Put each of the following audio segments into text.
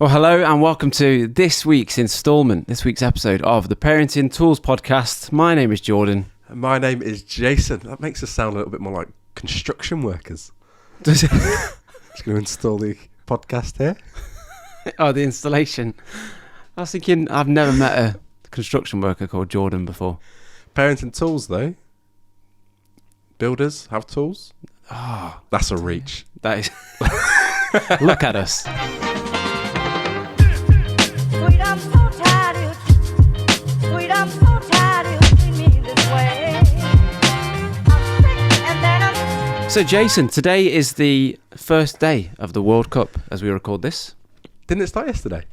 Well, hello and welcome to this week's episode of the Parenting Tools Podcast. My name is Jordan. And my name is Jason. That makes us sound a little bit more like construction workers. Does it? Just going to install the podcast here. Oh, the installation. I was thinking I've never met a construction worker called Jordan before. Parenting Tools, though. Builders have tools. Oh, that's a reach. That is. Look at us. So Jason, today is the first day of the World Cup as we record this. Didn't it start yesterday?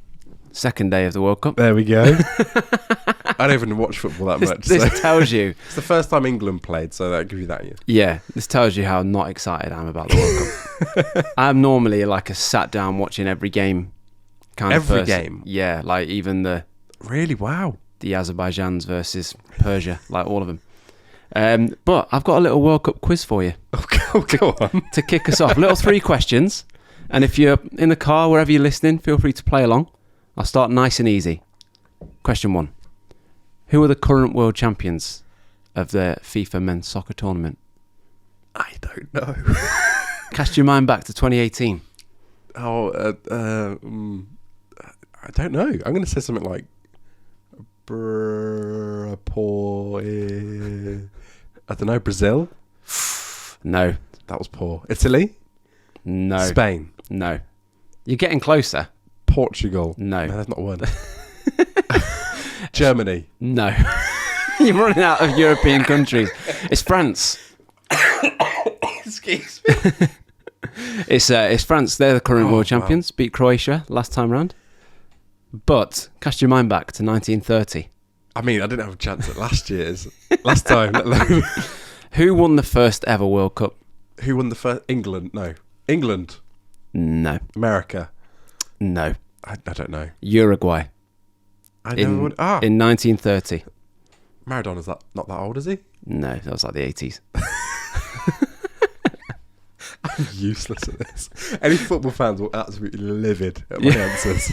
Second day of the World Cup. There we go. I don't even watch football that much. This tells you. It's the first time England played, so that'll give you that. Yeah, this tells you how not excited I am about the World Cup. I'm normally like a sat down watching every game kind of person. Every game? Yeah, like even the... Really? Wow. The Azerbaijans versus Persia, like all of them. But I've got a little World Cup quiz for you. Go on. To kick us off. Little 3 questions. And if you're in the car, wherever you're listening, feel free to play along. I'll start nice and easy. Question 1. Who are the current world champions of the FIFA men's soccer tournament? I don't know. Cast your mind back to 2018. I don't know. I'm going to say something like I don't know, Brazil? No. That was poor. Italy? No. Spain? No. You're getting closer. Portugal? No. That's not one. Germany? No. You're running out of European countries. It's France. Excuse me. It's France. They're the current world champions. Beat Croatia last time round. But cast your mind back to 1930. I mean, I didn't have a chance at last time, let alone. Who won the first ever World Cup? Who won the first? England? No. England? No. America? No. I don't know. Uruguay. In 1930. Maradona's not that old, is he? No, that was like the 80s. I'm useless at this. Any football fans were absolutely livid at my answers.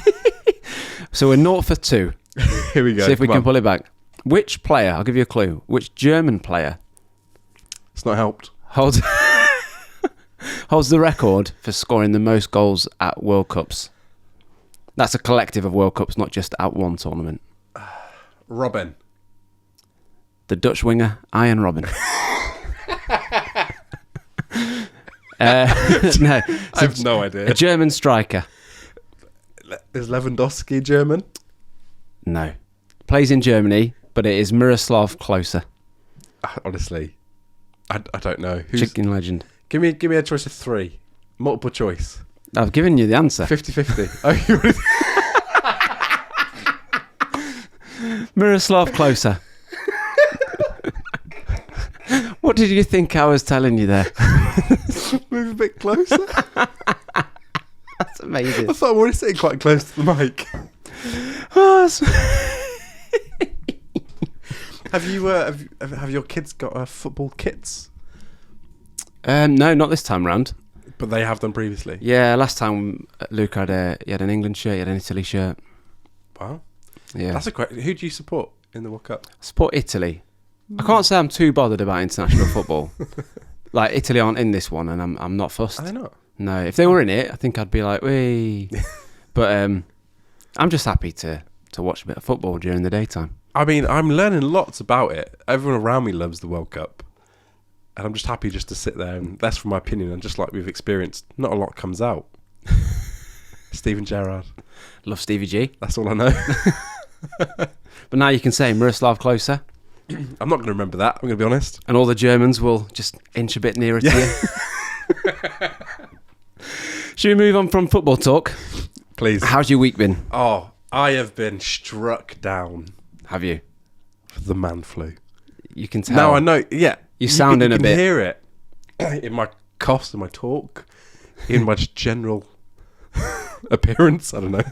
So we're 0 for 2. Here we go. See if we can pull it back. Which player, I'll give you a clue, which German player it's not helped. holds the record for scoring the most goals at World Cups? That's a collective of World Cups, not just at one tournament. Robin. The Dutch winger, Ian Robin. No, I have no idea. A German striker. Is Lewandowski German? No. Plays in Germany, but it is Miroslav Klose. Honestly, I don't know. Chicken legend. Give me a choice of 3. Multiple choice. I've given you the answer. 50-50. Oh, you already... Miroslav Klose. What did you think I was telling you there? Move a bit closer. That's amazing. I thought I was sitting quite close to the mic. Have your kids got football kits? No, not this time round. But they have done previously. Yeah, last time Luke had an England shirt, he had an Italy shirt. Wow. Yeah. That's a great. Who do you support in the World Cup? I support Italy. I can't say I'm too bothered about international football. Like Italy aren't in this one, and I'm not fussed. Are they not? No, if they were in it, I think I'd be like, wee. But I'm just happy to watch a bit of football during the daytime. I mean, I'm learning lots about it. Everyone around me loves the World Cup. And I'm just happy just to sit there, and that's from my opinion, and just like we've experienced, not a lot comes out. Steven Gerrard. Love Stevie G. That's all I know. But now you can say Miroslav Klose. I'm not going to remember that, I'm going to be honest. And all the Germans will just inch a bit nearer to you. Should we move on from football talk? Please. How's your week been? Oh, I have been struck down. Have you? For the man flu. You can tell. No, I know. Yeah. You're sounding a bit. You can hear it in my coughs, in my talk, in my just general appearance. I don't know.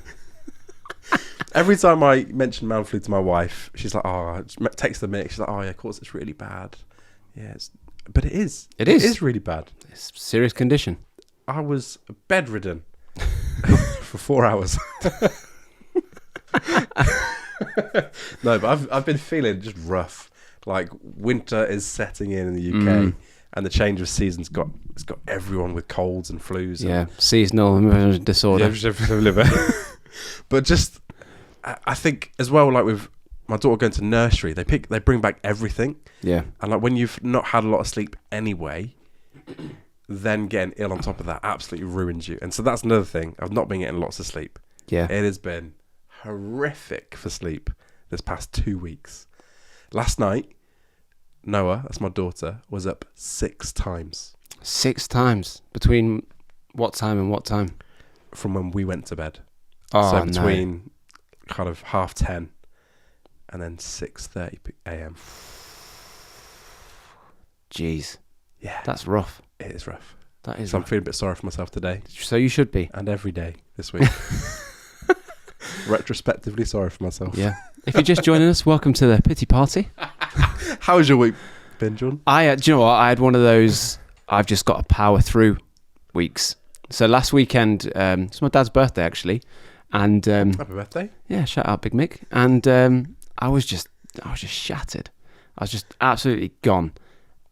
Every time I mention man flu to my wife, she's like, "Oh," text the mix. She's like, "Oh yeah, of course it's really bad." Yeah, but it is. It is really bad. It's a serious condition. I was bedridden for 4 hours. No, but I've been feeling just rough. Like winter is setting in the UK, and the change of season's got everyone with colds and flus. Yeah, seasonal disorder. Yeah, but just I think as well, like with my daughter going to nursery, they bring back everything. Yeah, and like when you've not had a lot of sleep anyway, then getting ill on top of that absolutely ruins you. And so that's another thing. I've not been getting lots of sleep. Yeah, it has been horrific for sleep this past 2 weeks. Last night, Noah, that's my daughter, was up 6 times. 6 times? Between what time and what time? From when we went to bed. Oh, so between kind of 10:30 and then 6:30 a.m. Jeez. Yeah. That's rough. It is rough. That is so rough. I'm feeling a bit sorry for myself today. So you should be. And every day this week. Retrospectively sorry for myself. Yeah. If you're just joining us, welcome to the pity party. How was your week been, John? Do you know what? I had one of those I've just got to power through weeks. So last weekend, it's my dad's birthday actually. And happy birthday. Yeah, shout out Big Mick. And I was just shattered. I was just absolutely gone.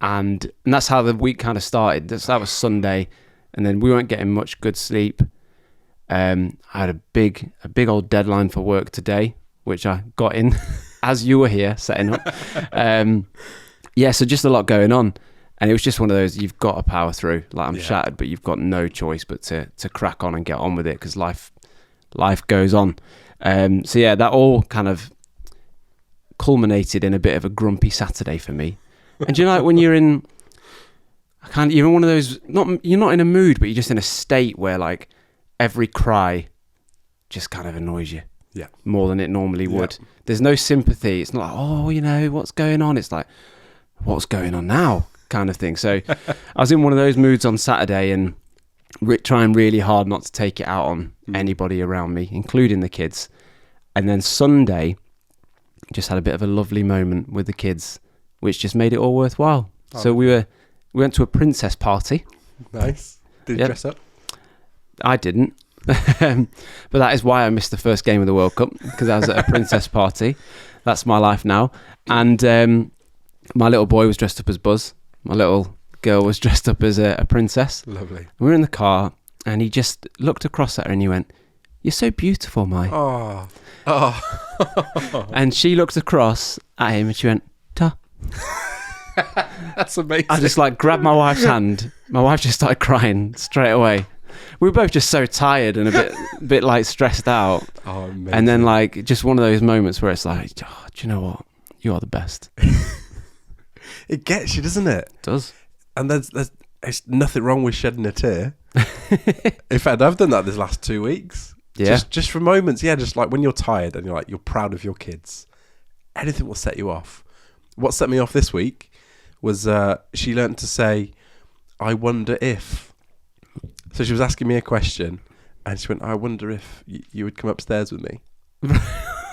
And that's how the week kind of started. That was Sunday, and then we weren't getting much good sleep. I had a big old deadline for work today, which I got in as you were here setting up. So just a lot going on, and it was just one of those you've got to power through. Like I'm shattered, but you've got no choice but to crack on and get on with it because life goes on. That all kind of culminated in a bit of a grumpy Saturday for me. And do you know, like when you're in one of those, you're not in a mood, but you're just in a state where like every cry just kind of annoys you. Yeah. More than it normally would. There's no sympathy. It's not like, what's going on? It's like, what's going on now? Kind of thing. So I was in one of those moods on Saturday and trying really hard not to take it out on anybody around me, including the kids. And then Sunday, just had a bit of a lovely moment with the kids, which just made it all worthwhile. So we went to a princess party. Nice. Did you dress up? I didn't. But that is why I missed the first game of the World Cup, because I was at a princess party. That's my life now. And my little boy was dressed up as Buzz. My little girl was dressed up as a princess. Lovely. We were in the car and he just looked across at her and he went, "You're so beautiful, Mai." Oh. And she looked across at him and she went, "Ta." That's amazing. I just grabbed my wife's hand. My wife just started crying straight away. We were both just so tired and a bit stressed out. Oh, amazing. And then just one of those moments where it's like, do you know what? You are the best. It gets you, doesn't it? It does. And there's nothing wrong with shedding a tear. In fact, I've done that this last 2 weeks. Yeah. Just for moments. Yeah, just like when you're tired and you're proud of your kids. Anything will set you off. What set me off this week was she learnt to say, "I wonder if." So she was asking me a question and she went, "I wonder if you would come upstairs with me."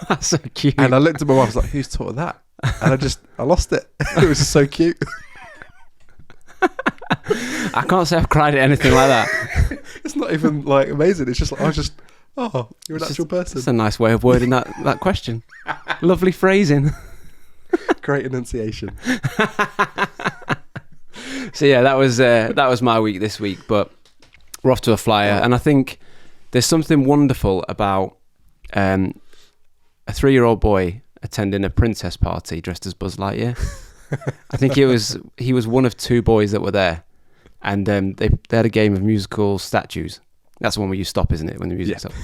That's so cute. And I looked at my wife, I was like, "Who's taught her that?" And I lost it. It was so cute. I can't say I've cried at anything like that. It's not even amazing. It's just you're an actual person. That's a nice way of wording that question. Lovely phrasing. Great enunciation. So yeah, that was my week this week, but we're off to a flyer, and I think there's something wonderful about a 3-year-old boy attending a princess party dressed as Buzz Lightyear. I think he was one of 2 boys that were there, and they had a game of musical statues. That's the one where you stop, isn't it, when the music stops?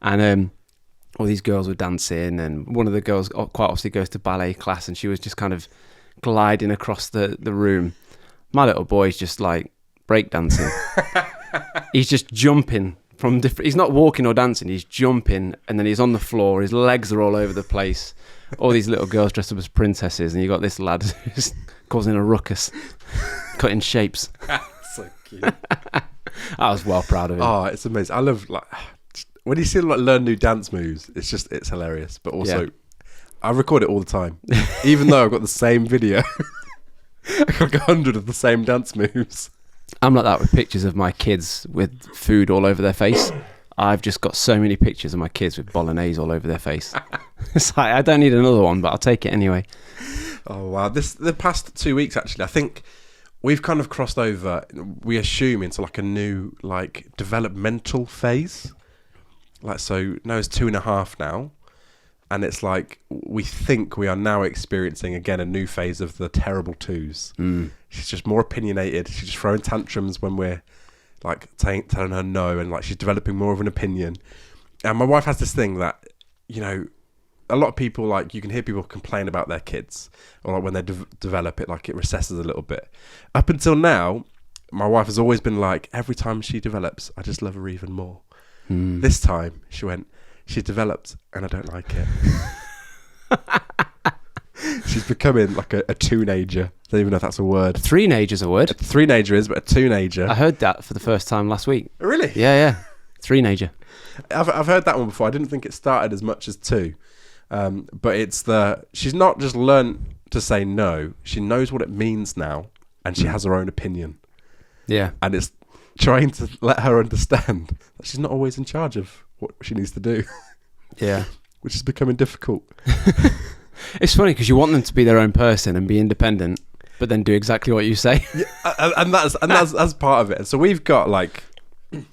And all these girls were dancing, and one of the girls quite obviously goes to ballet class, and she was just kind of gliding across the room. My little boy's just breakdancing. He's just jumping from different. He's not walking or dancing. He's jumping, and then he's on the floor. His legs are all over the place. All these little girls dressed up as princesses, and you got this lad who's causing a ruckus, cutting shapes. So cute. I was well proud of him. Oh, it's amazing. I love when you see them learn new dance moves. It's hilarious, but also I record it all the time, even though I've got the same video. I've got 100 of the same dance moves. I'm like that with pictures of my kids with food all over their face. I've just got so many pictures of my kids with bolognese all over their face. It's like, I don't need another one, but I'll take it anyway. Oh, wow. The past 2 weeks, actually, I think we've kind of crossed over, we assume, into like a new, like, developmental phase. Like, so Noah's 2.5 now. And it's like, we think we are now experiencing, again, a new phase of the terrible twos. She's just more opinionated. She's just throwing tantrums when we're, like, telling her no. And, like, she's developing more of an opinion. And my wife has this thing that, you know, a lot of people, like, you can hear people complain about their kids. Or, like, when they develop it, like, it recesses a little bit. Up until now, my wife has always been like, every time she develops, I just love her even more. This time, she went, she's developed and I don't like it. She's becoming like a two-nager. I don't even know if that's a word. Three-nager's a word. A three-nager is, but a two-nager. I heard that for the first time last week. Really? Yeah. Three-nager. I've heard that one before. I didn't think it started as much as two. But it's she's not just learned to say no. She knows what it means now and she has her own opinion. Yeah. And it's trying to let her understand that she's not always in charge of what she needs to do. Yeah. Which is becoming difficult. It's funny because you want them to be their own person and be independent, but then do exactly what you say. Yeah, and that's part of it. So we've got, like,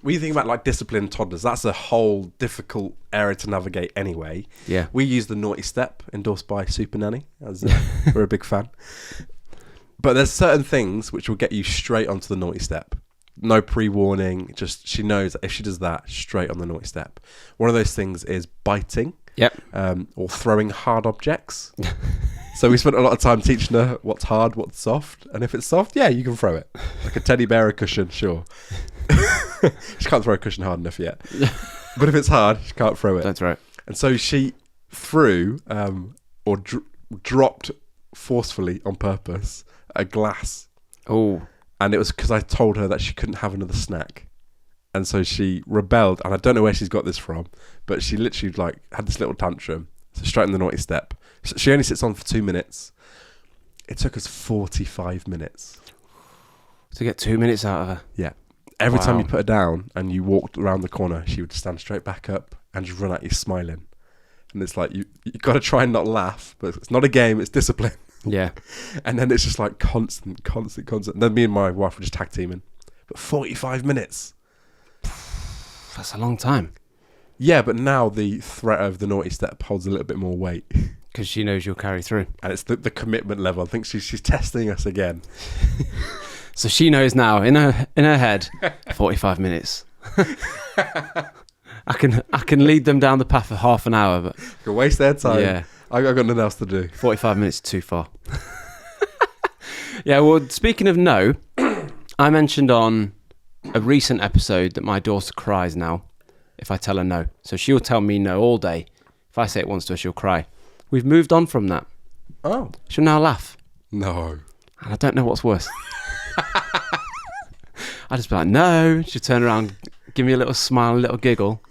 we think about, like, disciplined toddlers. That's a whole difficult area to navigate anyway. Yeah. We use the naughty step endorsed by Super Nanny, as we're a big fan. But there's certain things which will get you straight onto the naughty step. No pre-warning, just she knows that if she does that, straight on the naughty step. One of those things is biting. Yep. Or throwing hard objects. So we spent a lot of time teaching her what's hard, what's soft. And if it's soft, yeah, you can throw it. Like a teddy bear, a cushion, sure. She can't throw a cushion hard enough yet. But if it's hard, she can't throw it. That's right. And so she threw or dropped forcefully on purpose a glass. Oh. And it was because I told her that she couldn't have another snack. And so she rebelled. And I don't know where she's got this from, but she literally, like, had this little tantrum. So straight in the naughty step. So she only sits on for 2 minutes. It took us 45 minutes. To get 2 minutes out of her? Yeah. Every Wow. time you put her down and you walked around the corner, she would stand straight back up and just run at you smiling. And it's like, you got to try and not laugh, but it's not a game, it's discipline. Yeah. And then it's just like constant. And then me and my wife were just tag teaming. But 45 minutes. That's a long time. Yeah, but now the threat of the naughty step holds a little bit more weight. Because she knows you'll carry through. And it's the commitment level. I think she's testing us again. So she knows now, in her head, 45 minutes. I can lead them down the path for half an hour, but You can waste their time. yeah, I've got nothing else to do. 45 minutes is too far. Yeah, well, speaking of no, I mentioned on a recent episode that my daughter cries now if I tell her no. So she'll tell me no all day. If I say it once to her, she'll cry. We've moved on from that. Oh. She'll now laugh. No. And I don't know what's worse. I just be like, no. She'll turn around, give me a little smile, a little giggle.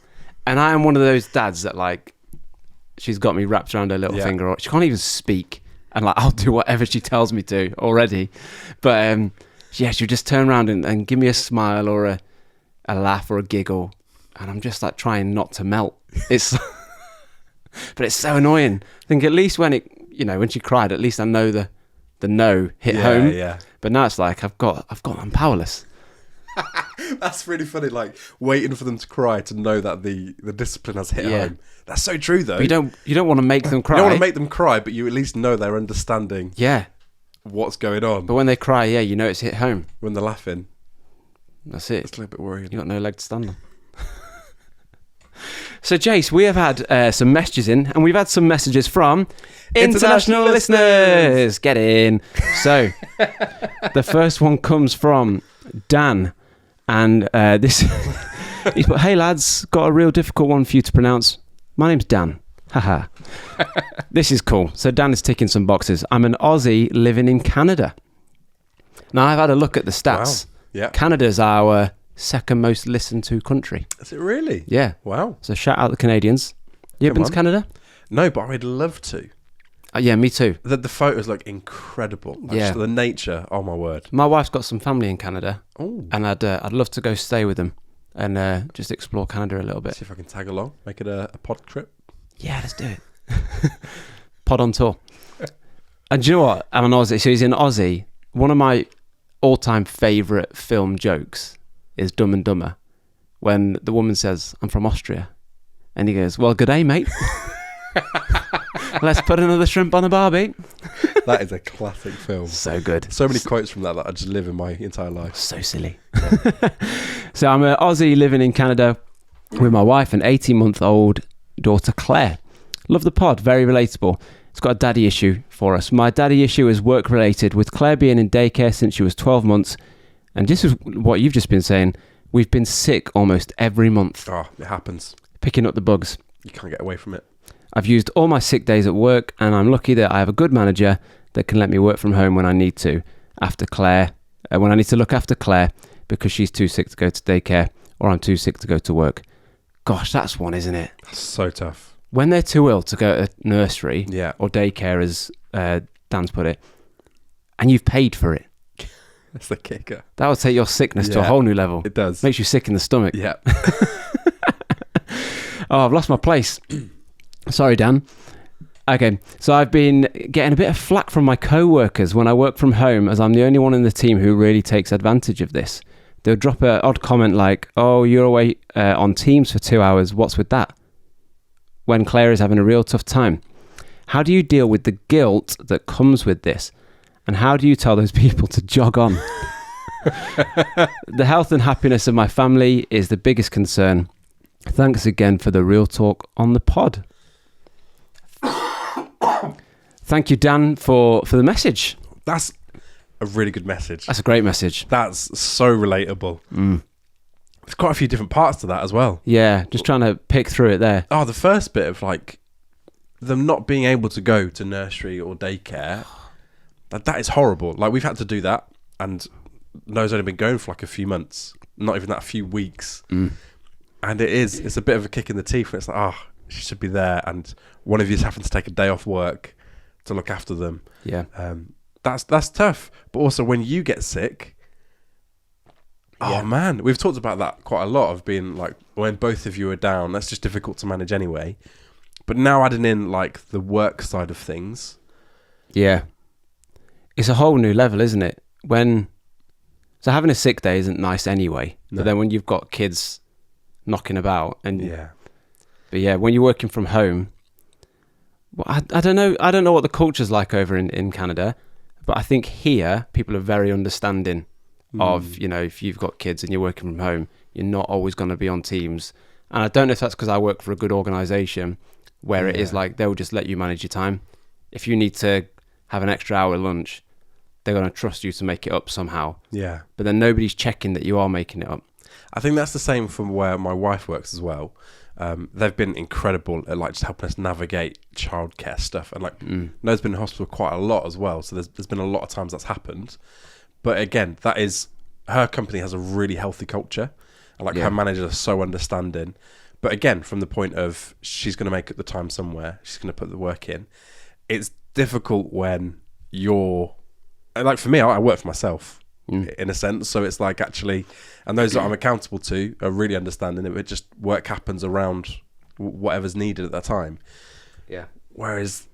And I am one of those dads that, like, she's got me wrapped around her little finger. Or she can't even speak. And, like, I'll do whatever she tells me to already. But, yeah, she'll just turn around and give me a smile or a laugh or a giggle. And I'm just, like, trying not to melt. It's... But it's so annoying. I think at least when when she cried, at least I know the no hit home. Yeah. But now it's like I'm powerless. That's really funny. Like, waiting for them to cry to know that the discipline has hit Yeah. home. That's so true, though. But you don't want to make them cry. You don't want to make them cry, but you at least know they're understanding Yeah. what's going on. But when they cry, yeah, you know it's hit home. When they're laughing, That's it. it's a little bit worrying. You got no leg to stand on. So, Jace, we have had some messages in, and we've had some messages from international listeners. Get in. So, the first one comes from Dan, and this he's put, "Hey lads, got a real difficult one for you to pronounce. My name's Dan. Haha. This is cool. So Dan is ticking some boxes. I'm an Aussie living in Canada. Now I've had a look at the stats. Wow. Yeah. Canada's our second most listened to country. Is it really? Yeah. Wow. So shout out the Canadians. You ever Come been to on. Canada? No, but I'd love to. Yeah, me too. The photos look incredible. Like, Yeah. just the nature. Oh my word. My wife's got some family in Canada, Oh. and I'd love to go stay with them and just explore Canada a little bit. See if I can tag along, make it a pod trip. Yeah, let's do it. Pod on tour. And do you know what? I'm an Aussie. So he's in Aussie. One of my all-time favourite film jokes is Dumb and Dumber, when the woman says, "I'm from Austria," and he goes, "Well, good day, mate. Let's put another shrimp on the barbie." That is a classic film. So good. So many quotes from that I just live in my entire life. So silly. So I'm an Aussie living in Canada with my wife and 18-month-old daughter Claire. Love the pod, very relatable. It's got a daddy issue for us. My daddy issue is work related, with Claire being in daycare since she was 12 months. And this is what you've just been saying. We've been sick almost every month. Oh, it happens. Picking up the bugs. You can't get away from it. I've used all my sick days at work, and I'm lucky that I have a good manager that can let me work from home when I need to. When I need to look after Claire because she's too sick to go to daycare, or I'm too sick to go to work. Gosh, that's one, isn't it? That's so tough. When they're too ill to go to nursery or daycare, as Dan's put it, and you've paid for it. That's the kicker. That will take your sickness to a whole new level. It does. Makes you sick in the stomach. Yeah. Oh, I've lost my place. Sorry, Dan. Okay, so I've been getting a bit of flack from my co-workers when I work from home, as I'm the only one in the team who really takes advantage of this. They'll drop an odd comment like, "Oh, you're away on Teams for 2 hours. What's with that?" When Claire is having a real tough time. How do you deal with the guilt that comes with this? And how do you tell those people to jog on? The health and happiness of my family is the biggest concern. Thanks again for the real talk on the pod. Thank you, Dan, for the message. That's a really good message. That's a great message. That's so relatable. There's quite a few different parts to that as well. Yeah, just trying to pick through it there. Oh, the first bit of like them not being able to go to nursery or daycare, that is horrible. Like, we've had to do that, and Noah's only been going for like a few months, not even that, a few weeks. And it's a bit of a kick in the teeth. It's like, she should be there, and one of you is having to take a day off work to look after them. Yeah. That's tough. But also when you get sick, oh man, we've talked about that quite a lot, of being like, when both of you are down, that's just difficult to manage anyway. But now adding in like the work side of things. Yeah. It's a whole new level, isn't it? So having a sick day isn't nice anyway. No. But then when you've got kids knocking about, and when you're working from home, well, I don't know what the culture's like over in Canada, but I think here people are very understanding of, if you've got kids and you're working from home, you're not always going to be on Teams. And I don't know if that's because I work for a good organisation where it is like they'll just let you manage your time. If you need to have an extra hour lunch, they're going to trust you to make it up somehow. Yeah. But then nobody's checking that you are making it up. I think that's the same from where my wife works as well. They've been incredible at like just helping us navigate childcare stuff, and like Noah's been in hospital quite a lot as well. So there's been a lot of times that's happened. But again, that is, her company has a really healthy culture, and like her managers are so understanding. But again, from the point of she's going to make up the time somewhere, she's going to put the work in. It's difficult when you're like, for me, I work for myself in a sense. So it's like, actually, and those that I'm accountable to are really understanding it. Just work happens around whatever's needed at that time. Yeah. Whereas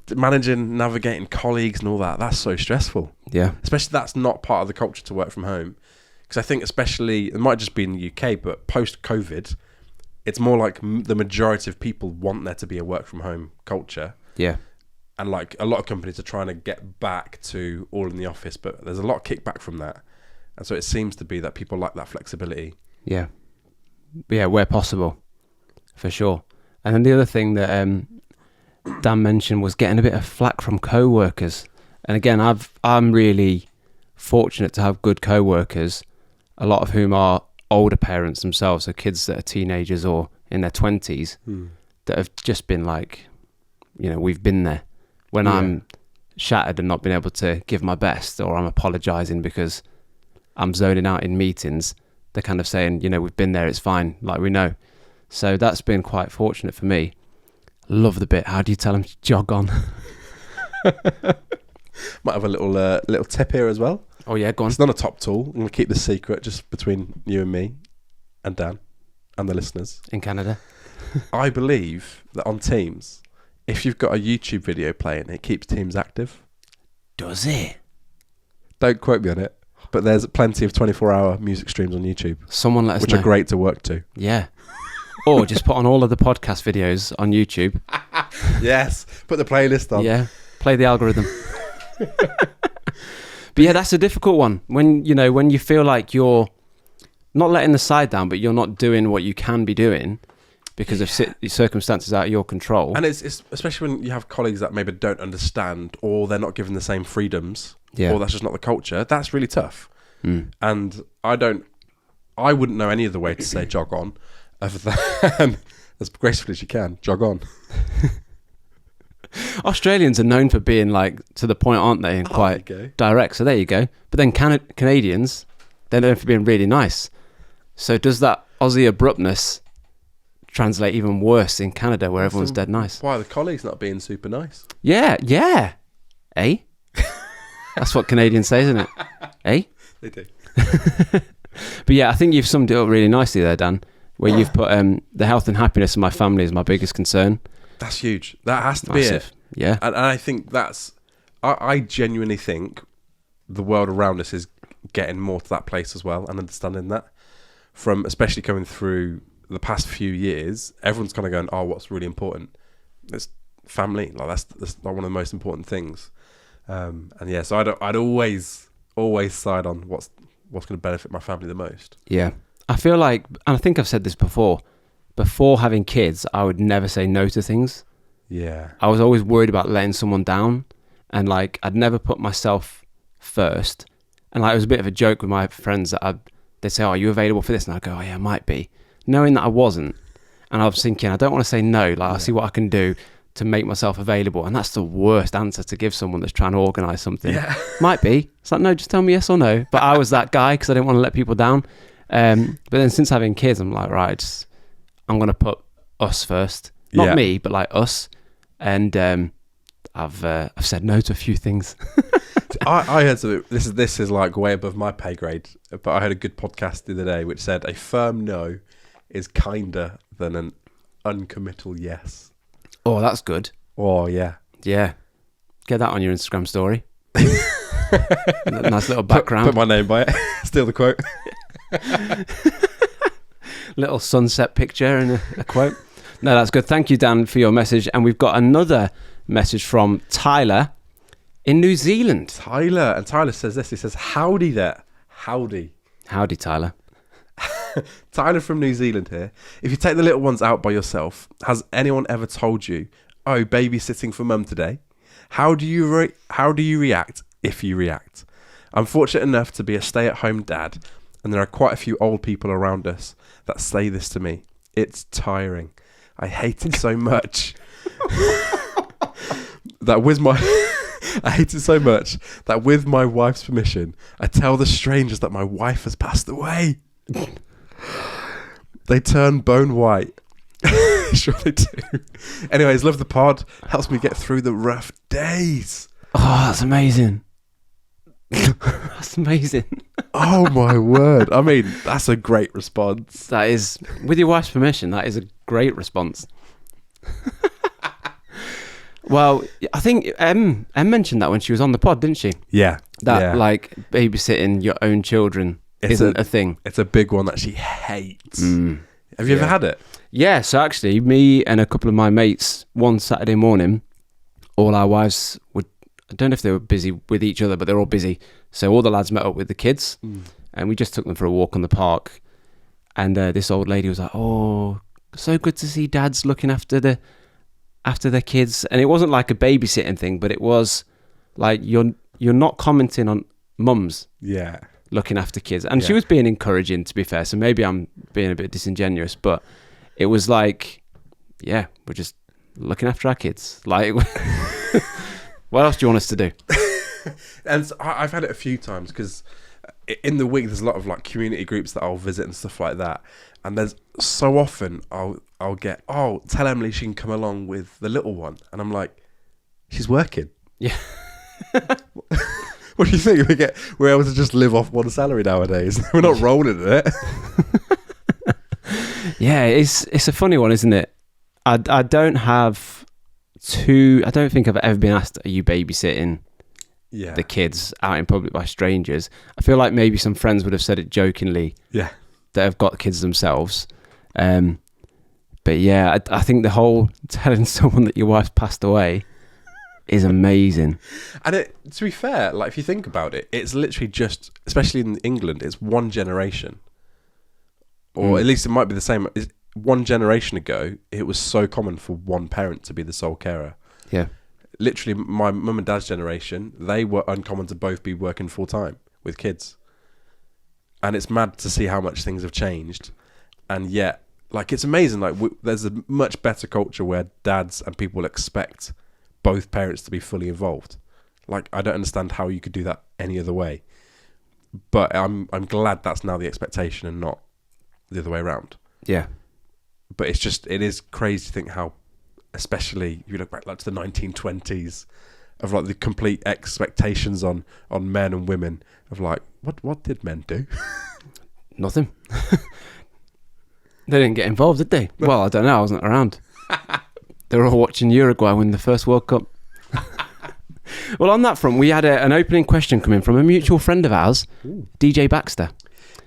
navigating colleagues and all that, that's so stressful. Yeah. Especially that's not part of the culture to work from home. Because I think especially, it might just be in the UK, but post-COVID, it's more like the majority of people want there to be a work from home culture. Yeah. And like a lot of companies are trying to get back to all in the office, but there's a lot of kickback from that. And so it seems to be that people like that flexibility. Yeah. Yeah, where possible, for sure. And then the other thing that Dan mentioned was getting a bit of flack from co-workers. And again, I'm really fortunate to have good co-workers, a lot of whom are older parents themselves, so kids that are teenagers or in their 20s, that have just been like, we've been there. When I'm shattered and not being able to give my best, or I'm apologising because I'm zoning out in meetings, they're kind of saying, we've been there, it's fine, like we know. So that's been quite fortunate for me. Love the bit, how do you tell them to jog on? Might have a little tip here as well. Oh yeah, go on. It's not a top tool. I'm going to keep this secret just between you and me. and Dan and the listeners, In Canada. I believe that on Teams, if you've got a YouTube video playing, it keeps Teams active. Does it? Don't quote me on it, but there's plenty of 24-hour music streams on YouTube, Someone let us which know. are great to work to. Yeah. Or just put on all of the podcast videos on YouTube. Yes, put the playlist on. Yeah. Play the algorithm. But yeah, that's a difficult one. When you feel like you're not letting the side down, but you're not doing what you can be doing because of circumstances out of your control. And it's especially when you have colleagues that maybe don't understand, or they're not given the same freedoms, or that's just not the culture. That's really tough. And I wouldn't know any other way to say jog on other than as gracefully as you can, jog on. Australians are known for being like to the point, aren't they? And quite direct. So there you go. But then Canadians, they're known for being really nice. So does that Aussie abruptness translate even worse in Canada, where everyone's dead nice? Why are the colleagues not being super nice? Yeah. Eh? That's what Canadians say, isn't it? Eh? They do. But yeah, I think you've summed it up really nicely there, Dan, where you've put the health and happiness of my family is my biggest concern. That's huge. That has to Massive. be it. Yeah. And I think I genuinely think the world around us is getting more to that place as well, and understanding that, from especially coming through the past few years, everyone's kind of going, oh, what's really important? It's family. Like that's like one of the most important things. And yeah, so I'd always side on what's going to benefit my family the most. Yeah. I feel like, and I think I've said this before having kids, I would never say no to things. Yeah. I was always worried about letting someone down, and like I'd never put myself first. And like it was a bit of a joke with my friends that they'd say, oh, are you available for this? And I'd go, oh yeah, I might be. Knowing that I wasn't. And I was thinking, I don't want to say no. Like I'll see what I can do to make myself available. And that's the worst answer to give someone that's trying to organise something. Yeah. Might be. It's like, no, just tell me yes or no. But I was that guy because I didn't want to let people down. But then since having kids, I'm like, right, I'm going to put us first. Not me, but like us. And I've said no to a few things. I heard something. This is like way above my pay grade, but I heard a good podcast the other day which said a firm no is kinder than an uncommittal yes. Oh, that's good. Oh yeah. Yeah. Get that on your Instagram story. Nice little background. Put my name by it. Steal the quote. Little sunset picture and a quote. No, that's good. Thank you, Dan, for your message. And we've got another message from Tyler in New Zealand. Tyler says this. He says, howdy there. Howdy, Tyler. Tyler from New Zealand here. If you take the little ones out by yourself, has anyone ever told you, oh, babysitting for mum today? How do you react if you react? I'm fortunate enough to be a stay-at-home dad, and there are quite a few old people around us that say this to me. It's tiring. I hate it so much. I hate it so much that with my wife's permission, I tell the strangers that my wife has passed away. They turn bone white. Sure they do. Anyways, love the pod. Helps me get through the rough days. Oh, that's amazing. That's amazing. Oh my word. I mean, that's a great response. That is, with your wife's permission, that is a great response. Well, I think Em mentioned that when she was on the pod, didn't she? Yeah. That like babysitting your own children isn't a thing. It's a big one that she hates. Have you ever had it? Yeah, so actually me and a couple of my mates one Saturday morning, all our wives would, I don't know if they were busy with each other, but they're all busy. So all the lads met up with the kids and we just took them for a walk on the park. And this old lady was like, oh, so good to see dads looking after their kids. And it wasn't like a babysitting thing, but it was like you're not commenting on mums looking after kids. And she was being encouraging, to be fair. So maybe I'm being a bit disingenuous, but it was like, yeah, we're just looking after our kids. Like, what else do you want us to do? And so I've had it a few times because in the week there's a lot of like community groups that I'll visit and stuff like that. And there's so often I'll get, oh, tell Emily she can come along with the little one. And I'm like, she's working. Yeah. What do you think? We're able to just live off one salary nowadays. We're not rolling in it. Yeah, it's a funny one, isn't it? I don't have I don't think I've ever been asked, are you babysitting the kids out in public by strangers? I feel like maybe some friends would have said it jokingly. Yeah. That have got kids themselves. But yeah, I think the whole telling someone that your wife's passed away is amazing. And to be fair, like if you think about it, it's literally just, especially in England, it's one generation. Or at least it might be the same. One generation ago, it was so common for one parent to be the sole carer. Yeah. Literally, my mum and dad's generation, they were uncommon to both be working full time with kids. And it's mad to see how much things have changed. And yet, like, it's amazing. Like, there's a much better culture where dads and people expect both parents to be fully involved. Like, I don't understand how you could do that any other way. But I'm glad that's now the expectation and not the other way around. Yeah. But it is crazy to think how, especially if you look back like to the 1920s, of like the complete expectations on men and women of like, what did men do? Nothing. They didn't get involved, did they? Well, I don't know. I wasn't around. They were all watching Uruguay win the first World Cup. Well, on that front, we had an opening question come in from a mutual friend of ours, DJ Baxter.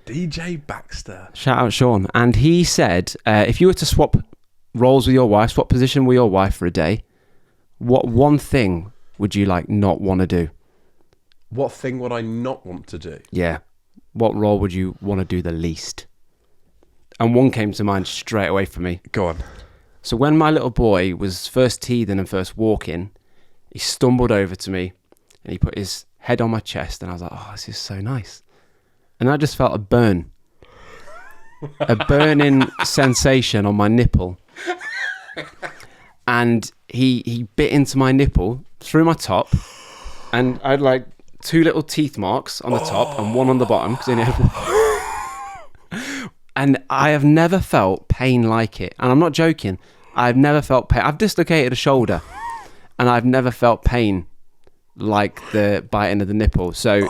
DJ Baxter. Shout out Sean. And he said, if you were to swap roles with your wife, swap position with your wife for a day, what one thing would you like not want to do? What thing would I not want to do? Yeah. What role would you want to do the least? And one came to mind straight away for me. Go on. So when my little boy was first teething and first walking, he stumbled over to me and he put his head on my chest and I was like, oh, this is so nice. And I just felt a burn. A burning sensation on my nipple. And he bit into my nipple through my top and I had like 2 little teeth marks on the top and one on the bottom. And I have never felt pain like it. And I'm not joking. I've never felt pain. I've dislocated a shoulder and I've never felt pain like the biting of the nipple. So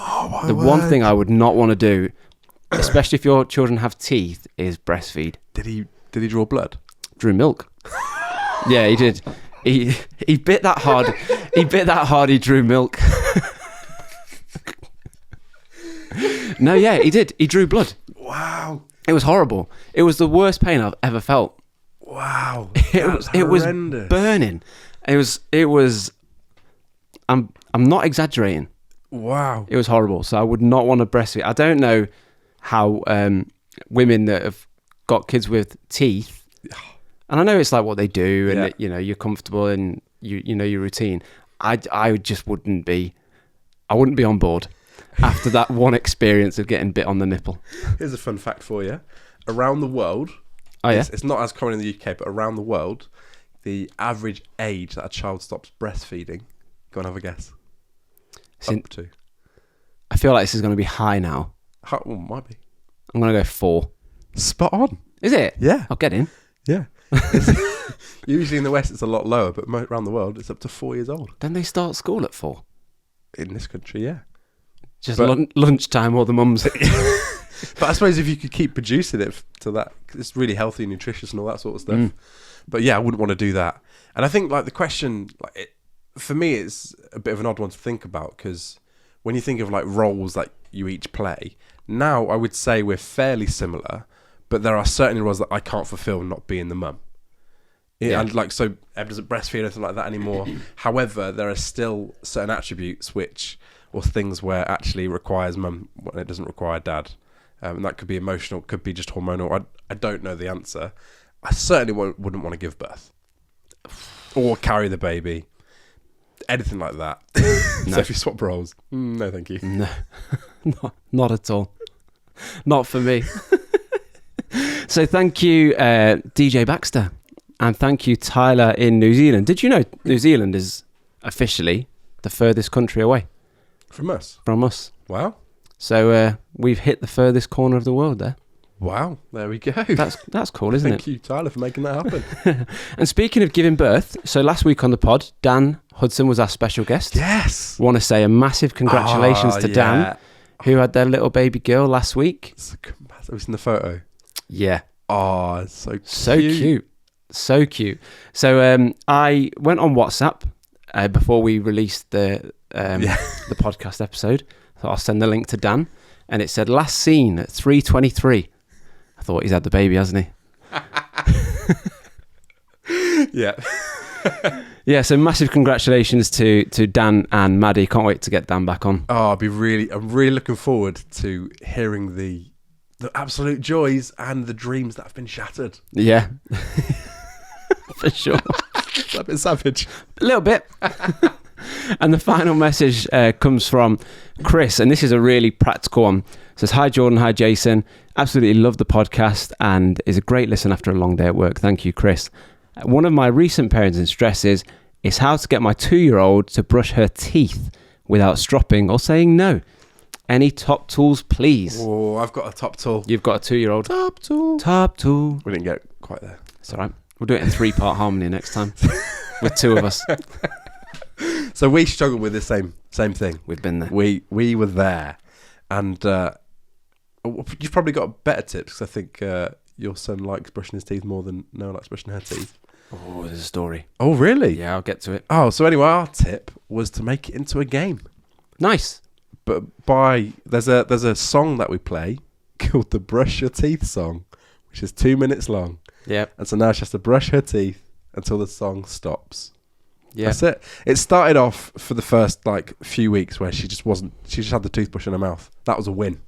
the one thing I would not want to do, especially if your children have teeth, is breastfeed. Did he draw blood? Drew milk. Yeah, he did. He bit that hard. He bit that hard. He drew milk. No, yeah, he did. He drew blood. Wow. It was horrible. It was the worst pain I've ever felt. Wow. It was burning. It was. I'm not exaggerating. Wow. It was horrible. So I would not want to breastfeed. I don't know how women that have got kids with teeth, and I know it's like what they do, and that, you're comfortable and you know your routine. I just wouldn't be. I wouldn't be on board after that one experience of getting bit on the nipple. Here's a fun fact for you. Around the world, it's not as common in the UK, but around the world, the average age that a child stops breastfeeding, go and have a guess. Up to. I feel like this is going to be high now. Well, might be. I'm going to go 4. Spot on. Is it? Yeah. I'll get in. Yeah. Usually in the West it's a lot lower, but around the world it's up to 4 years old. Then they start school at 4. In this country, yeah. Just lunchtime or the mums. But I suppose if you could keep producing it to that, it's really healthy and nutritious and all that sort of stuff. But yeah, I wouldn't want to do that. And I think like the question, for me, it's a bit of an odd one to think about, because when you think of like roles that you each play, now I would say we're fairly similar, but there are certain roles that I can't fulfill not being the mum. Yeah. And like, so Eb doesn't breastfeed or anything like that anymore. However, there are still certain attributes or things where actually requires mum when it doesn't require dad. And that could be emotional, could be just hormonal. I don't know the answer. I certainly wouldn't want to give birth or carry the baby, anything like that. No. So if you swap roles, no, thank you. No, not at all. Not for me. So thank you, DJ Baxter, and thank you, Tyler in New Zealand. Did you know New Zealand is officially the furthest country away from us? From us. Wow. So we've hit the furthest corner of the world there. Wow, there we go. That's cool, isn't it? Thank you, Tyler, for making that happen. And speaking of giving birth, so last week on the pod, Dan Hudson was our special guest. Yes. Want to say a massive congratulations to Dan, who had their little baby girl last week. Have you seen the photo? Yeah. Oh, it's so cute. So cute. So I went on WhatsApp before we released the podcast episode. So I'll send the link to Dan, and it said last seen at 3:23. I thought he's had the baby, hasn't he? Yeah. Yeah, so massive congratulations to Dan and Maddie. Can't wait to get Dan back on. Oh, I'm really looking forward to hearing the absolute joys and the dreams that have been shattered. Yeah. For sure. It's a bit savage. A little bit. And the final message comes from Chris, and this is a really practical one. It says, hi Jordan, hi Jason. Absolutely love the podcast and is a great listen after a long day at work. Thank you, Chris. One of my recent parenting stresses is how to get my 2-year-old to brush her teeth without stropping or saying no. Any top tools, please? Oh, I've got a top tool. You've got a 2-year-old. Top tool. We didn't get quite there. It's all right. We'll do it in 3-part harmony next time with 2 of us. So we struggled with the same thing. We've been there. We were there, and you've probably got better tips because I think your son likes brushing his teeth more than Noah likes brushing her teeth. Oh, there's a story. Oh, really? Yeah, I'll get to it. Oh, so anyway, our tip was to make it into a game. Nice. But there's a song that we play called the Brush Your Teeth song, which is 2 minutes long. Yep. And so now she has to brush her teeth until the song stops. Yeah. That's it. It started off for the first few weeks where she just had the toothbrush in her mouth. That was a win.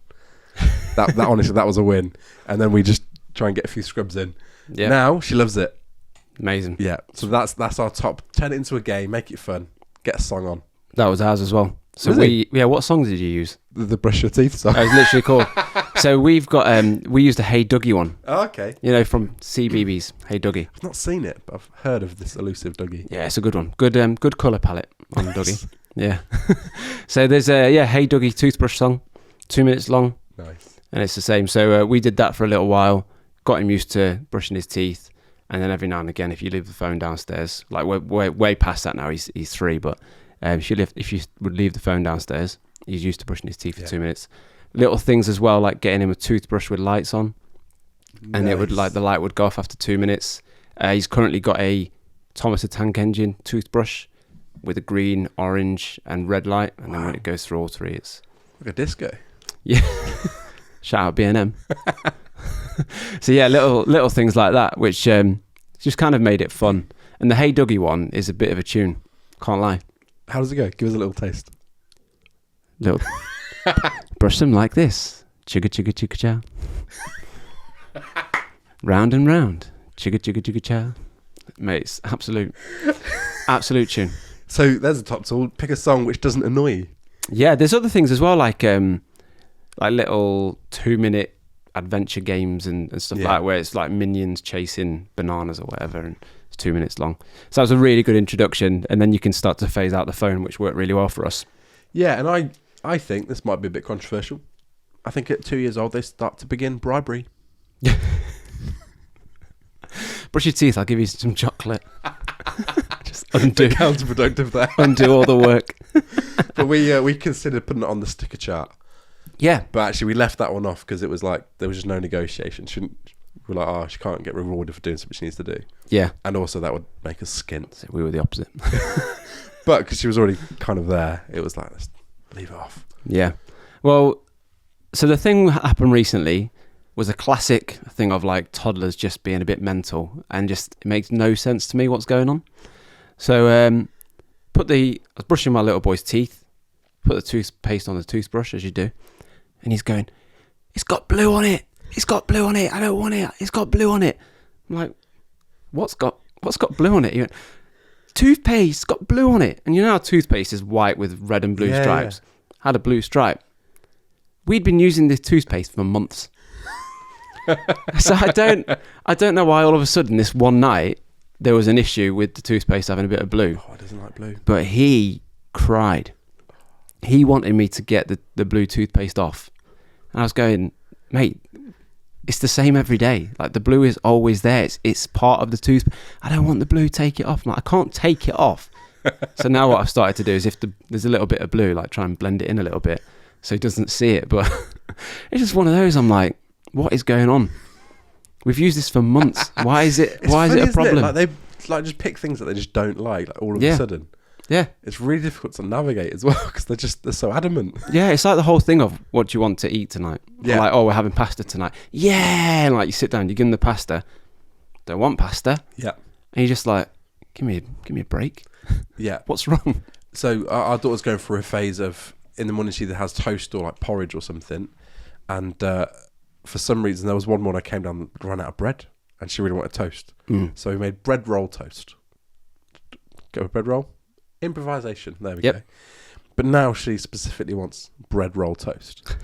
that honestly, that was a win. And then we just try and get a few scrubs in. Yeah. Now she loves it. Amazing. Yeah. So that's our top. Turn it into a game. Make it fun. Get a song on. That was ours as well. So what songs did you use? The Brush Your Teeth song. That was literally cool. So we've got we used a Hey Dougie one. Oh, okay. You know, from CBeebies. Hey Dougie. I've not seen it, but I've heard of this elusive Dougie. Yeah, it's a good one. Good colour palette on Dougie. Yeah. So there's a Hey Dougie toothbrush song, 2 minutes long. Nice. And it's the same. So we did that for a little while, got him used to brushing his teeth, and then every now and again, if you leave the phone downstairs, like we're way past that now. He's 3, but if you would leave the phone downstairs, he's used to brushing his teeth for 2 minutes. Little things as well, like getting him a toothbrush with lights on, and it would the light would go off after 2 minutes. He's currently got a Thomas the Tank Engine toothbrush with a green, orange, and red light, and then when it goes through all 3, it's like a disco. Yeah. Shout out B&M. So yeah, little things like that, which just kind of made it fun. And the Hey Dougie one is a bit of a tune. Can't lie. How does it go? Give us a little taste. Little. Brush them like this. Chugga chugga chugga chow. Round and round. Chugga chugga chugga chow. Mate, it's absolute tune. So there's a top tool. Pick a song which doesn't annoy you. Yeah, there's other things as well, like little 2-minute adventure games and stuff like that, where it's like minions chasing bananas or whatever, and it's 2 minutes long. So that was a really good introduction, and then you can start to phase out the phone, which worked really well for us. Yeah, and I think this might be a bit controversial. I think at 2 years old they start to begin bribery. Brush your teeth, I'll give you some chocolate. Just undo. Counterproductive there. Undo all the work. But we considered putting it on the sticker chart. Yeah. But actually we left that one off because it was like there was just no negotiation. We're like, she can't get rewarded for doing something she needs to do. Yeah. And also that would make us skint. So we were the opposite. But because she was already kind of there, it was like, let's leave it off. Yeah. Well, so the thing that happened recently was a classic thing of like toddlers just being a bit mental, and just it makes no sense to me what's going on. So I was brushing my little boy's teeth, put the toothpaste on the toothbrush as you do, and he's going, "It's got blue on it. It's got blue on it. I don't want it. It's got blue on it." I'm like, What's got blue on it? He went, "Toothpaste, it's got blue on it." And you know how toothpaste is white with red and blue stripes? Yeah. Had a blue stripe. We'd been using this toothpaste for months. So I don't know why all of a sudden this one night there was an issue with the toothpaste having a bit of blue. Oh, I doesn't like blue. But he cried. He wanted me to get the blue toothpaste off. And I was going, "Mate, it's the same every day. Like the blue is always there. It's part of the tooth. I don't want the blue. Take it off." I'm like, I can't take it off. So now what I've started to do is if there's a little bit of blue, like try and blend it in a little bit so he doesn't see it. But it's just one of those. I'm like, what is going on? We've used this for months. Why is it? Why is funny, it a problem? Like they just pick things that they just don't like all of a sudden. Yeah. It's really difficult to navigate as well because they're so adamant. Yeah, it's like the whole thing of what do you want to eat tonight? Yeah. Or like, oh, we're having pasta tonight. Yeah. And like you sit down, you give them the pasta. Don't want pasta. Yeah. And you're just like, give me a break. Yeah. What's wrong? So our daughter's going through a phase of in the morning she either has toast or like porridge or something, and for some reason there was one morning I came down and ran out of bread, and she really wanted toast. So we made bread roll toast. Go with bread roll. Improvisation. There we go. But now she specifically wants bread roll toast.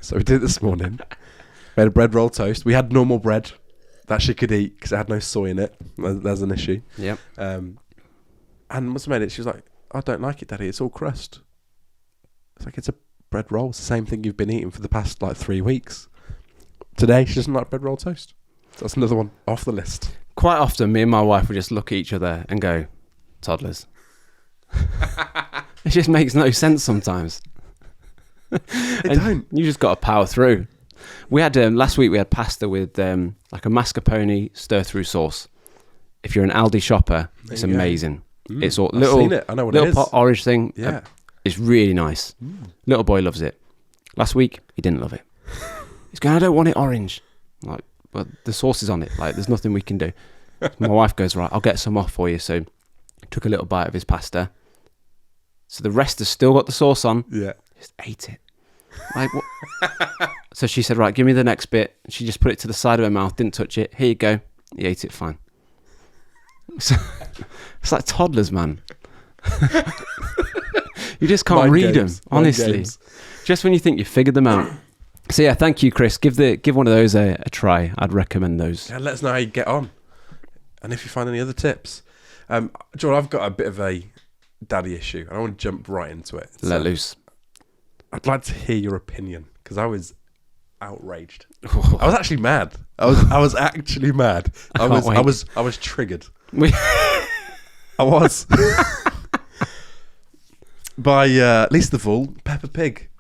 So we did it this morning. Made a bread roll toast. We had normal bread that she could eat because it had no soy in it. There's an issue. Yep. And once I made it, she was like, I don't like it, Daddy. It's all crust. It's like, it's a bread roll. It's the same thing you've been eating for the past like 3 weeks. Today, she doesn't like bread roll toast. So that's another one off the list. Quite often, me and my wife would just look at each other and go, toddlers. It just makes no sense sometimes. They don't. You just got to power through. We had last week we had pasta with like a mascarpone stir through sauce. If you're an Aldi shopper, it's amazing. It's all little. I've seen it. I know what it little is. pot orange thing. Yeah, it's really nice. Little boy loves it. Last week he didn't love it. He's going, I don't want it orange. I'm like, but the sauce is on it. Like, there's nothing we can do. So my wife goes, right, I'll get some off for you. So took a little bite of his pasta. So the rest has still got the sauce on. Yeah. Just ate it. Like, what? So she said, right, give me the next bit. She just put it to the side of her mouth, didn't touch it. Here you go. He ate it fine. So, it's like toddlers, man. You just can't read them, honestly. Just when you think you've figured them out. So yeah, thank you, Chris. Give one of those a try. I'd recommend those. Yeah, let us know how you get on. And if you find any other tips. John, I've got a bit of a daddy issue. I want to jump right into it. Let loose. I'd like to hear your opinion because I was outraged. I was actually mad. I was actually mad. I was triggered. I was. By least of all, Peppa Pig.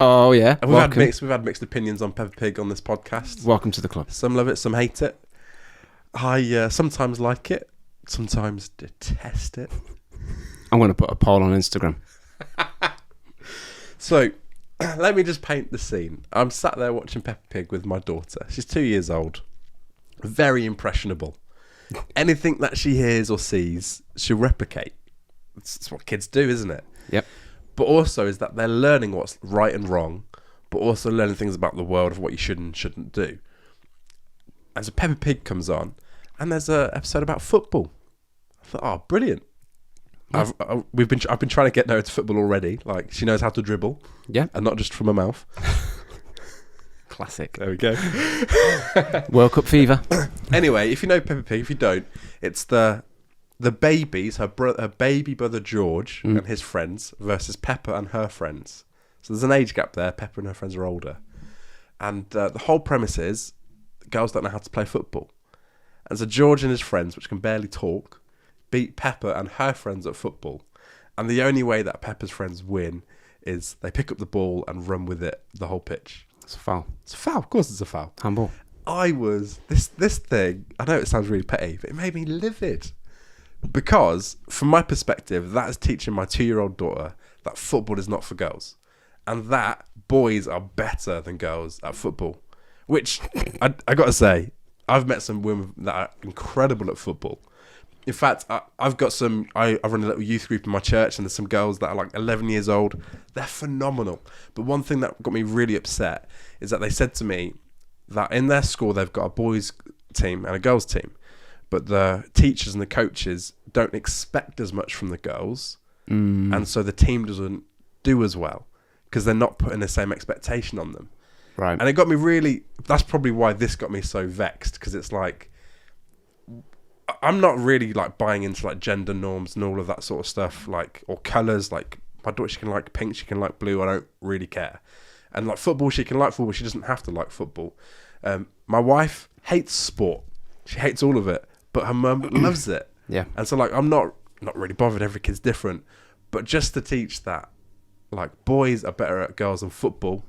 Oh yeah. And we've had mixed opinions on Peppa Pig on this podcast. Welcome to the club. Some love it, some hate it. I sometimes like it, sometimes detest it. I'm going to put a poll on Instagram. So, let me just paint the scene. I'm sat there watching Peppa Pig with my daughter. She's 2 years old. Very impressionable. Anything that she hears or sees, she'll replicate. It's what kids do, isn't it? Yep. But also is that they're learning what's right and wrong, but also learning things about the world of what you should and shouldn't do. And so Peppa Pig comes on, and there's an episode about football. I thought, oh, brilliant. I've been trying to get her into football already. Like, she knows how to dribble. Yeah. And not just from her mouth. Classic. There we go. World Cup fever. Anyway, if you know Peppa Pig, if you don't, it's the babies, her baby brother George and his friends versus Peppa and her friends. So there's an age gap there. Peppa and her friends are older. And the whole premise is girls don't know how to play football. And so George and his friends, which can barely talk, beat Peppa and her friends at football. And the only way that Peppa's friends win is they pick up the ball and run with it the whole pitch. It's a foul. It's a foul. Of course it's a foul. Handball. This thing, I know it sounds really petty, but it made me livid. Because, from my perspective, that is teaching my 2-year-old daughter that football is not for girls. And that boys are better than girls at football. Which, I got to say, I've met some women that are incredible at football. In fact, I've got I run a little youth group in my church, and there's some girls that are like 11 years old. They're phenomenal. But one thing that got me really upset is that they said to me that in their school, they've got a boys team and a girls team. But the teachers and the coaches don't expect as much from the girls. And so the team doesn't do as well because they're not putting the same expectation on them. Right. And it got me really... That's probably why this got me so vexed, because it's like... I'm not really like buying into like gender norms and all of that sort of stuff, like, or colours. Like, my daughter, she can like pink, she can like blue. I don't really care. And like football, she can like football. She doesn't have to like football. My wife hates sport. She hates all of it, but her mum loves it. Yeah. And so like, I'm not really bothered. Every kid's different, but just to teach that like boys are better at girls than football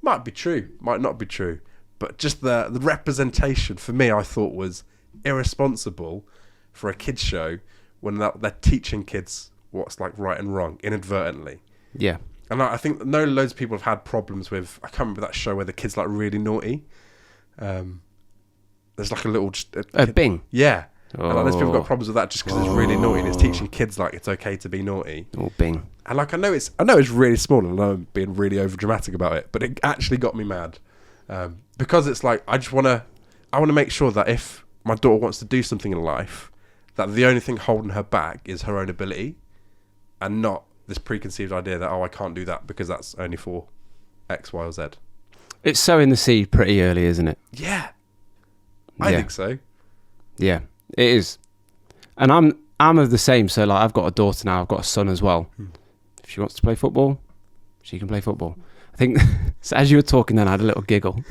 might be true, might not be true. But just the representation for me, I thought was irresponsible for a kids show when they're teaching kids what's like right and wrong inadvertently. Yeah. And I think loads of people have had problems with. I can't remember that show where the kid's like really naughty. There's like a little Bing. Yeah. Oh. And like, there's people got problems with that just because it's really naughty and it's teaching kids like it's okay to be naughty. Oh, Bing. And like I know it's really small and I'm being really over dramatic about it, but it actually got me mad because it's like I want to make sure that if my daughter wants to do something in life, that the only thing holding her back is her own ability, and not this preconceived idea that I can't do that because that's only for X, Y, or Z. It's sowing the seed pretty early, isn't it? Yeah, I think so. Yeah, it is. And I'm of the same. So like, I've got a daughter now. I've got a son as well. If she wants to play football, she can play football. I think so as you were talking, then I had a little giggle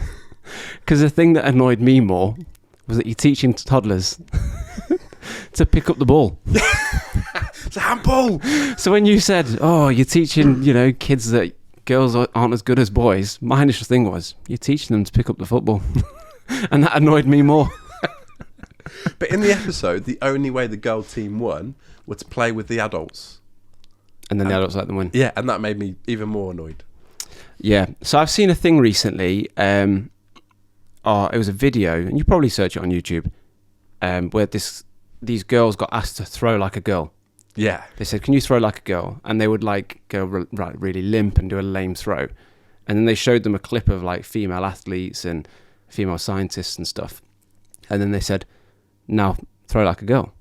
because the thing that annoyed me more was that you're teaching toddlers to pick up the ball. It's a handball. So when you said, "Oh, you're teaching, kids that girls aren't as good as boys," my initial thing was, "You're teaching them to pick up the football," and that annoyed me more. But in the episode, the only way the girl team won was to play with the adults, And then the adults let them win. Yeah, and that made me even more annoyed. Yeah. So I've seen a thing recently. It was a video, and you probably search it on YouTube, where these girls got asked to throw like a girl. Yeah. They said, "Can you throw like a girl?" And they would like go really limp and do a lame throw. And then they showed them a clip of like female athletes and female scientists and stuff. And then they said, "Now throw like a girl."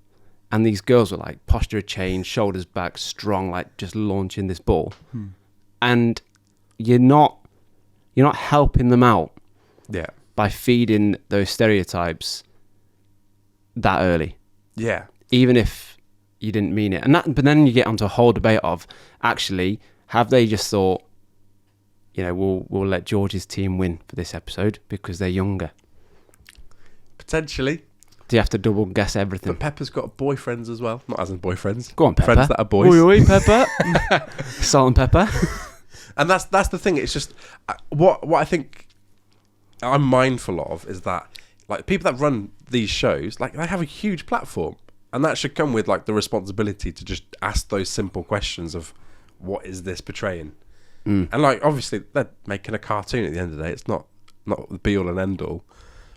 And these girls were like posture change, shoulders back, strong, like just launching this ball. And you're not helping them out by feeding those stereotypes that early. Yeah. Even if you didn't mean it. But then you get onto a whole debate of, actually, have they just thought, we'll let George's team win for this episode because they're younger? Potentially. Do you have to double guess everything? But Pepper's got boyfriends as well. Not as in boyfriends. Go on, Pepper. Friends that are boys. Oi, Pepper. Salt and pepper. And that's the thing. It's just what I think I'm mindful of is that like people that run these shows, like they have a huge platform, and that should come with like the responsibility to just ask those simple questions of what is this portraying. And like obviously they're making a cartoon at the end of the day. It's not the be all and end all,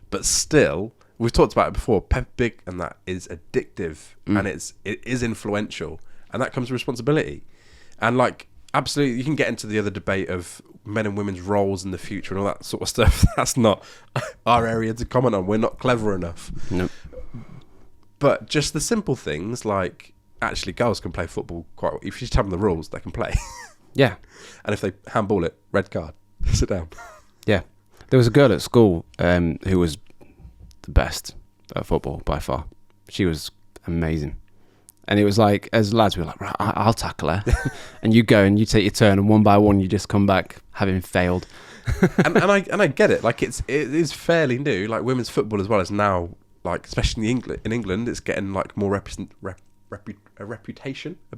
but still. We've talked about it before. Peppa Pig and that is addictive and it is influential, and that comes with responsibility. And like absolutely, you can get into the other debate of men and women's roles in the future and all that sort of stuff. That's not our area to comment on. We're not clever enough. Nope. But just the simple things like actually girls can play football quite well. If you just tell them the rules, they can play. Yeah. And if they handball it, red card. Sit down. Yeah. There was a girl at school who was the best at football by far. She was amazing. And it was like, as lads, we were like, right, I'll tackle her. And you go and you take your turn, and one by one, you just come back having failed. and I get it. Like it is fairly new. Like women's football as well is now, like especially in England, it's getting like more a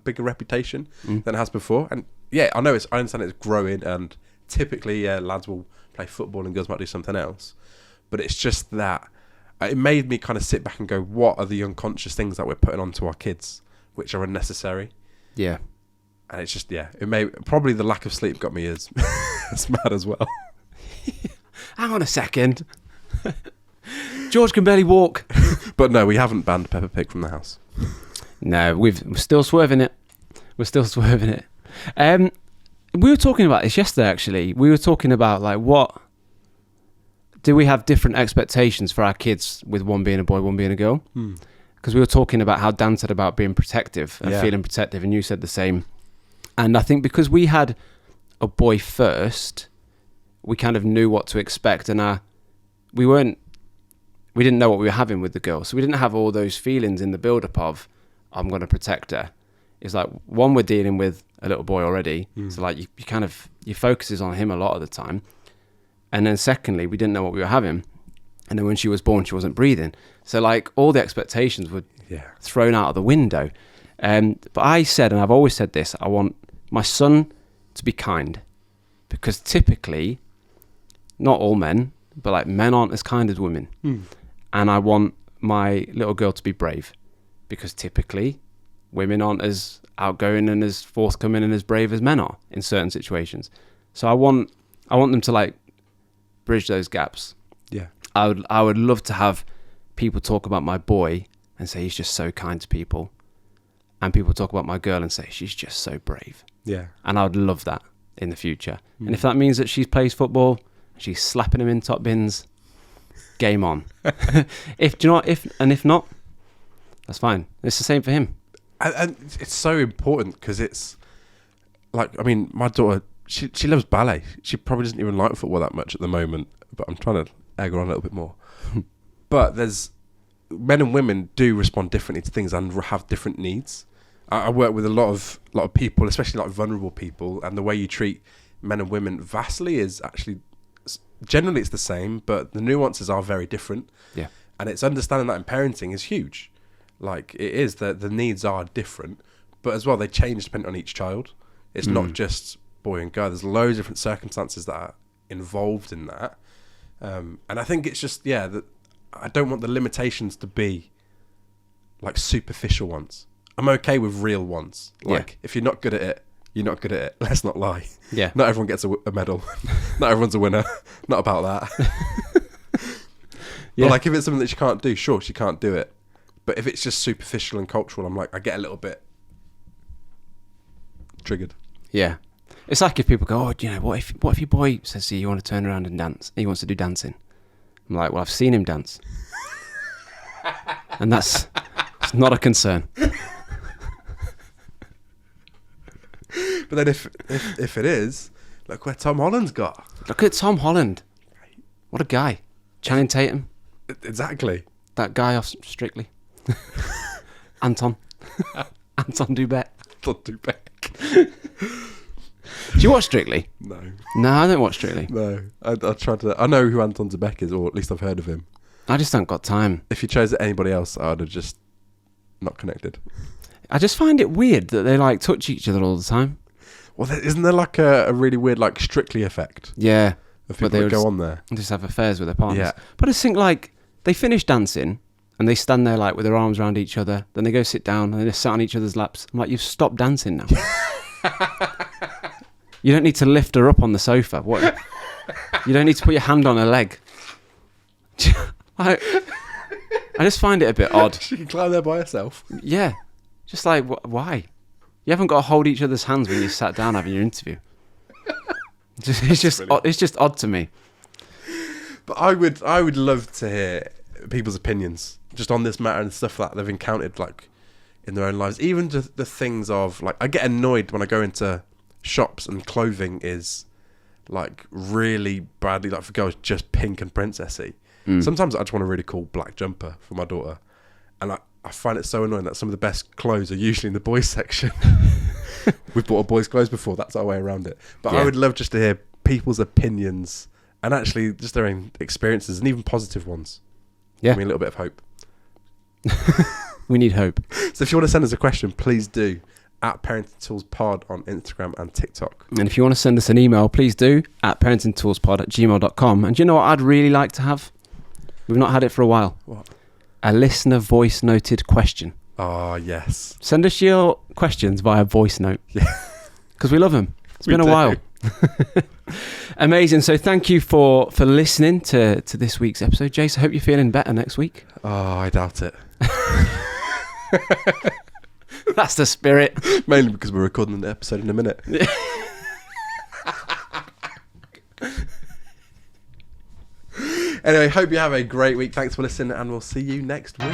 bigger reputation than it has before. And yeah, I understand it's growing, and typically lads will play football and girls might do something else. But it's just that it made me kind of sit back and go, what are the unconscious things that we're putting onto our kids which are unnecessary? Yeah. And it's just, it may probably the lack of sleep got me as mad as well. Hang on a second. George can barely walk. But no, we haven't banned Peppa Pig from the house. No, we're still swerving it. We're still swerving it. We were talking about this yesterday, actually. We were talking about, like, what... Do we have different expectations for our kids with one being a boy, one being a girl? Because we were talking about how Dan said about being protective and feeling protective, and you said the same. And I think because we had a boy first, we kind of knew what to expect, and we didn't know what we were having with the girl, so we didn't have all those feelings in the build-up of, I'm going to protect her. It's like, one, we're dealing with a little boy already, so like your focus is on him a lot of the time. And then secondly, we didn't know what we were having. And then when she was born, she wasn't breathing. So like all the expectations were thrown out of the window. But I said, and I've always said this, I want my son to be kind. Because typically, not all men, but like men aren't as kind as women. And I want my little girl to be brave, because typically women aren't as outgoing and as forthcoming and as brave as men are in certain situations. So I want them to like bridge those gaps. Yeah. I would love to have people talk about my boy and say he's just so kind to people, and people talk about my girl and say she's just so brave. Yeah. And I would love that in the future. And if that means that she plays football, she's slapping him in top bins, game on. If not, that's fine. It's the same for him. And it's so important, because it's like, I mean, my daughter, she loves ballet. She probably doesn't even like football that much at the moment, but I'm trying to egg her on a little bit more. But there's men and women do respond differently to things and have different needs. I work with a lot of people, especially like vulnerable people, and the way you treat men and women vastly is actually, generally it's the same, but the nuances are very different. Yeah. And it's understanding that in parenting is huge. Like, it is that the needs are different, but as well they change depending on each child. It's not just boy and girl. There's loads of different circumstances that are involved in that. And I think it's just, that I don't want the limitations to be like superficial ones. I'm okay with real ones. Like, if you're not good at it, you're not good at it. Let's not lie. Yeah. Not everyone gets a medal. Not everyone's a winner. Not about that. But like, if it's something that she can't do, sure, she can't do it. But if it's just superficial and cultural, I'm like, I get a little bit triggered. Yeah. It's like if people go, what if your boy says to you, you want to turn around and dance? He wants to do dancing. I'm like, well, I've seen him dance. And it's not a concern. But then if it is, look where Tom Holland's got. Look at Tom Holland. What a guy. Channing Tatum. Exactly. That guy off Strictly. Anton Dubek. Anton Dubek. Do you watch Strictly? No, I don't watch Strictly. No, I tried to. I know who Anton Dubek is, or at least I've heard of him. I just haven't got time. If you chose anybody else, I would have just not connected. I just find it weird that they like touch each other all the time. Well, isn't there like a really weird like Strictly effect? Yeah, of people that go on there, just have affairs with their partners. Yeah, but I just think like they finish dancing and they stand there like with their arms around each other. Then they go sit down and they just sit on each other's laps. I'm like, you've stopped dancing now. You don't need to lift her up on the sofa. What? You don't need to put your hand on her leg. I just find it a bit odd. She can climb there by herself. Yeah. Just like, why? You haven't got to hold each other's hands when you sat down having your interview. It's just odd to me. But I would love to hear people's opinions just on this matter and stuff that they've encountered like in their own lives. Even just the things of like, I get annoyed when I go into shops and clothing is like really badly, like for girls, just pink and princessy. Sometimes I just want a really cool black jumper for my daughter, and I find it so annoying that some of the best clothes are usually in the boys section. We've bought a boys' clothes before, that's our way around it. But yeah. I would love just to hear people's opinions and actually just their own experiences, and even positive ones. Yeah, give me a little bit of hope. We need hope. So if you want to send us a question, please do, at Parenting Tools Pod on Instagram and TikTok. And if you want to send us an email, please do, at parentingtoolspod@gmail.com. And do you know what I'd really like to have? We've not had it for a while. What? A listener voice noted question. Oh, yes. Send us your questions via voice note. Yeah. Because we love them. It's been a while. Amazing. So thank you for listening to this week's episode. Jace, I hope you're feeling better next week. Oh, I doubt it. That's the spirit. Mainly because we're recording the episode in a minute. Anyway, hope you have a great week. Thanks for listening, and we'll see you next week.